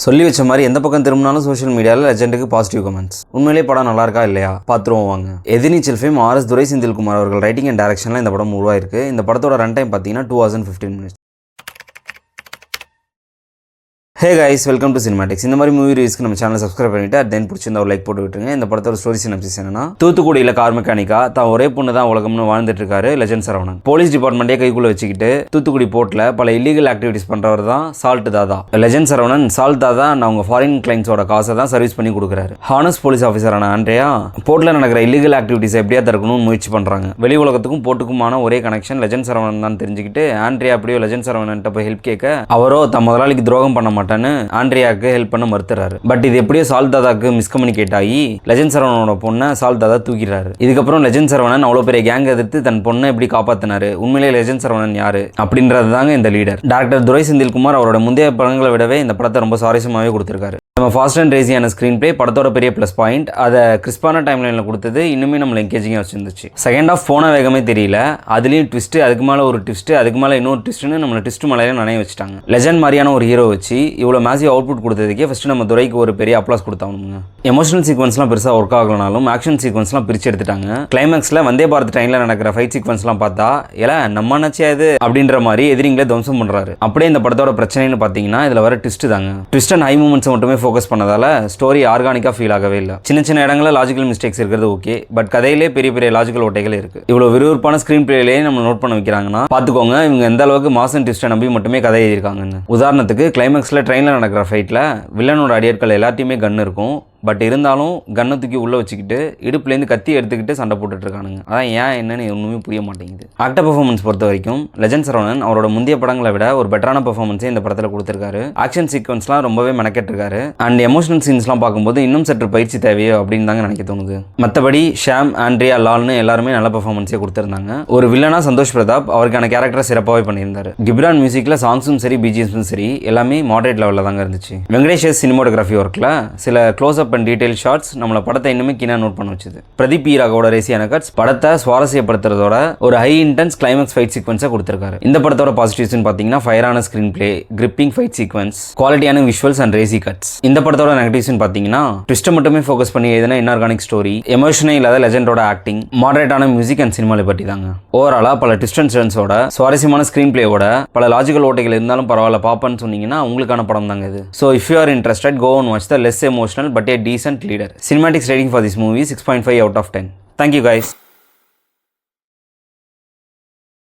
சொல்லி வச்ச மாதிரி எந்த பக்கம் திரும்பினாலும் சோஷியல் மீடியாவில் லெஜெண்டுக்கு பாசிட்டிவ் கமெண்ட்ஸ். உண்மையிலே படம் நல்லா இருக்கா இல்லையா பார்த்துருவோம் வாங்க. எதிர்நீச்சல் ஃபேம் RS துரை செந்தில்குமார் அவர்கள் ரைட்டிங் அண்ட் டைரக்ஷனில் இந்த படம் உருவாயிருக்கு. இந்த படத்தோட ரன் டைம் பார்த்தீங்கன்னா 2 hours and 15 minutes. Hey guys, welcome to cinematics. இந்த மாதிரி மூவி ரிவ்யூஸ்க்கு நம்ம சேனல் சப்ஸ்கிரைப் பண்ணிட்டு தென் பிடிச்சிருந்தா ஒரு லைக் போட்டு விட்டுருங்க. இந்த படத்தோட ஸ்டோரி சினப்சிஸ் என்னன்னா, தூத்துக்குடியில் கார் மெக்கானிக்கா தான் ஒரே பொண்ணு தான் உலகம்னு வாழ்ந்துட்டு இருக்காரு லெஜண்ட் சரவணன். போலீஸ் டிபார்ட்மெண்ட்டே கைக்குள்ள வச்சுக்கிட்டு தூத்துக்குடி போர்ட்ல பல இல்லீகல் ஆக்டிவிட்டிஸ் பண்றவர் தான் சால்ட் தாதா. லெஜண்ட் சரவணன் சால்ட் தாதா அவங்க ஃபாரின் கிளைண்ட்ஸோட காசை தான் சர்வீஸ் பண்ணி கொடுக்குறாரு. ஹானஸ் போலீஸ் ஆஃபீஸரான ஆண்ட்ரியா போர்ட்ல நடக்கிற இல்லீகல் ஆக்டிவிட்டிஸ் எப்படியா தடுக்கணும்னு முயற்சி பண்றாங்க. வெளி உலகத்துக்கும் போர்ட்டுக்குமான ஒரே கனெக்ஷன் லெஜண்ட் சரவணன் தான் தெரிஞ்சுக்கிட்டு ஆண்ட்ரியா அப்படியே லெஜண்ட் சரவணன் போய் ஹெல்ப் கேட்க அவரோ தம் முதலாளிக்கு துரோகம் பண்ண மாட்டேன்னு ஆண்ட்ரியா ஹெல்ப் பண்ண மறுத்துறாரு. பட் இது எப்படியோ சால்ட் தாதாக்கு மிஸ்கம்யூனிகேட் ஆகி லெஜண்ட் சரவணனோட பொண்ணை சால்ட் தாதா தூக்கிடுறாரு. இதுக்கப்புறம் லெஜண்ட் சரவணன் அவ்வளோ பெரிய கேங் எதிர்த்து தன் பொண்ணை எப்படி காப்பாத்தினாரு, உண்மையிலே லெஜண்ட் சரவணன் யாரு அப்படின்றது தாங்க இந்த லீடர். டைரக்டர் துரை செந்தில்குமார் அவரோட முந்தைய படங்களை விடவே இந்த படத்தை ரொம்ப சுவாரஸ்யமாகவே கொடுத்திருக்காரு. நம்ம ஃபாஸ்ட் அண்ட் ரேசியான ஸ்க்ரீன் பிளே படத்தோட பெரிய ப்ளஸ் பாயிண்ட். அதை கிறிஸ்பான டைம் லைனில் கொடுத்தது இன்னுமே நம்மளை என்கேஜிங்காக வச்சிருந்துச்சு. செகண்ட் ஆஃப் போன வேகமே தெரியல, அதுலேயும் ட்விஸ்ட்டு, அதுக்கு மேலே ஒரு ட்விஸ்ட்டு, அதுக்கு மேலே இன்னொரு ட்விஸ்ட்டுன்னு நம்மளை ட்விஸ்ட் மலையில நினைவு வச்சுட்டாங்க. லெஜண்ட் மாதிரியான ஒரு ஹீரோ வச்சு இவ்வளோ மேசிவ் அவுட்புட் கொடுத்ததுக்கே ஃபஸ்ட்டு நம்ம துரைக்கு ஒரு பெரிய அப்ளாஸ் கொடுத்தாங்க. எமோஷனல் சீக்வன்ஸ்லாம் பெருசாக ஒர்க் ஆகலனாலும் ஆக்ஷன் சீக்வன்ஸ்லாம் பிரித்து எடுத்துட்டாங்க. கிளைமேக்ஸில் வந்தே பாரத் ட்ரெயினில் நடக்கிற ஃபைட் சீக்வன்ஸ்லாம் பார்த்தா நம்ம நினச்சியாது அப்படின்ற மாதிரி எதிரிங்களே துவம்சம் பண்ணுறாரு. அப்படியே இந்த படத்தோட பிரச்சனைன்னு பார்த்தீங்கன்னா இதில் வர ட்விஸ்ட் தாங்க. ட்விஸ்ட் அண்ட் ஹை மூமெண்ட்ஸை மட்டுமே ஃபோக்கஸ் பண்ணதால ஸ்டோரி ஆர்கானிக்கா ஃபீல் ஆகவே இல்லை. சின்ன சின்ன இடங்களில் லாஜிக்கல் மிஸ்டேக்ஸ் இருக்கிறது ஓகே, பட் கதையிலே பெரிய பெரிய லாஜிக்கல் ஓட்டைகள் இருக்கு. இவ்வளவு விறுவிறுப்பான ஸ்கிரீன் பிளேலேயே நம்ம நோட் பண்ண வைக்கிறாங்கன்னா பார்த்துக்கோங்க இவங்க எந்த அளவுக்கு மாஸ் அண்ட் ட்விஸ்ட்டை நம்பி மட்டுமே கதை எழுதியிருக்காங்கன்னு. உதாரணத்துக்கு கிளைமேக்ஸ்ல ட்ரெயினில் நடக்கிற ஃபைட்ல வில்லனோட அடியாட்கள் எல்லாத்தையுமே கன் இருக்கும். பட் இருந்தாலும் கண்ணை தூக்கி உள்ளே வச்சுக்கிட்டு இடுப்புலேருந்து கத்தி எடுத்துக்கிட்டு சண்டை போட்டுட்டு இருக்கானுங்க. அதான் ஏன் என்னன்னு ஒன்றுமே புரிய மாட்டேங்குது. ஆக்டர் பெர்ஃபார்மன்ஸ் பொறுத்த வரைக்கும் லெஜண்ட் சரவணன் அவரோட முந்தைய படங்களை விட ஒரு பெட்டரான பெர்ஃபார்மன்ஸே இந்த படத்தில் கொடுத்துருக்காரு. ஆக்ஷன் சீக்வன்ஸ்லாம் ரொம்பவே மெனக்கெட்டிருக்காரு. அண்ட் எமோஷனல் சீன்ஸ்லாம் பார்க்கும்போது இன்னும் சற்று பயிற்சி தேவையோ அப்படின்னு தாங்க நினைக்க தோணுது. மற்றபடி ஷாம், ஆண்ட்ரியா, லால்னு எல்லாருமே நல்ல பெர்ஃபார்மன்ஸே கொடுத்துருந்தாங்க. ஒரு வில்லனா சந்தோஷ் பிரதாப் அவருக்கான கேரக்டரை சிறப்பாகவே பண்ணியிருந்தாரு. கிப்ரான் மியூசிக்கில் சாங்ஸும் சரி பிஜிஎஸும் சரி எல்லாமே மாடரேட் லெவலில் தாங்க இருந்துச்சு. வெங்கடேஷ் சினிமோட்டோகிராஃபி ஒர்க்கில் சில close up and detail shots நம்மள படத்தை இன்னுமே கீனா நோட் பண்ண வச்சுது. பிரதீப் ஈராகோட ரேசியான கட்ஸ் படத்தை சுவாரஸ்யப்படுத்துறதோட ஒரு ஹை இன்டென்ஸ் கிளைமேக்ஸ் ஃபைட் சீக்வன்ஸை கொடுத்திருக்காரு. இந்த படத்தோட பாசிட்டிவ்ஸ்னு பார்த்தீங்கன்னா ஃபயரான screen play, gripping fight sequence, குவாலிட்டியான விஷுவல்ஸ் அண்ட் ரேசி கட்ஸ். இந்த படத்தோட நெகட்டிவ்ஸ்னு பார்த்தீங்கன்னா ட்விஸ்ட்டை மட்டுமே ஃபோக்கஸ் பண்ணி எதுனா இன்ஆர்கானிக் ஸ்டோரி, எமோஷனே இல்லாத லெஜெண்டோட ஆக்டிங், மாடரேட்டான மியூசிக் அண்ட் சினிமாவை பற்றி தாங்க. ஓவராலா பல ட்விஸ்ட் அண்ட் டர்ன்ஸோட சுவாரஸ்யமான ஸ்கிரீன் பிளேயோட பல லாஜிக்கல் ஓட்டைகள் இருந்தாலும் பரவாயில்ல பாப்பன்னு சொன்னீங்கன்னா உங்களுக்கான படம் தாங்க இது. So if you are interested, go and watch the less emotional but a decent leader. Cinematics rating for this movie 6.5 out of 10. Thank you guys.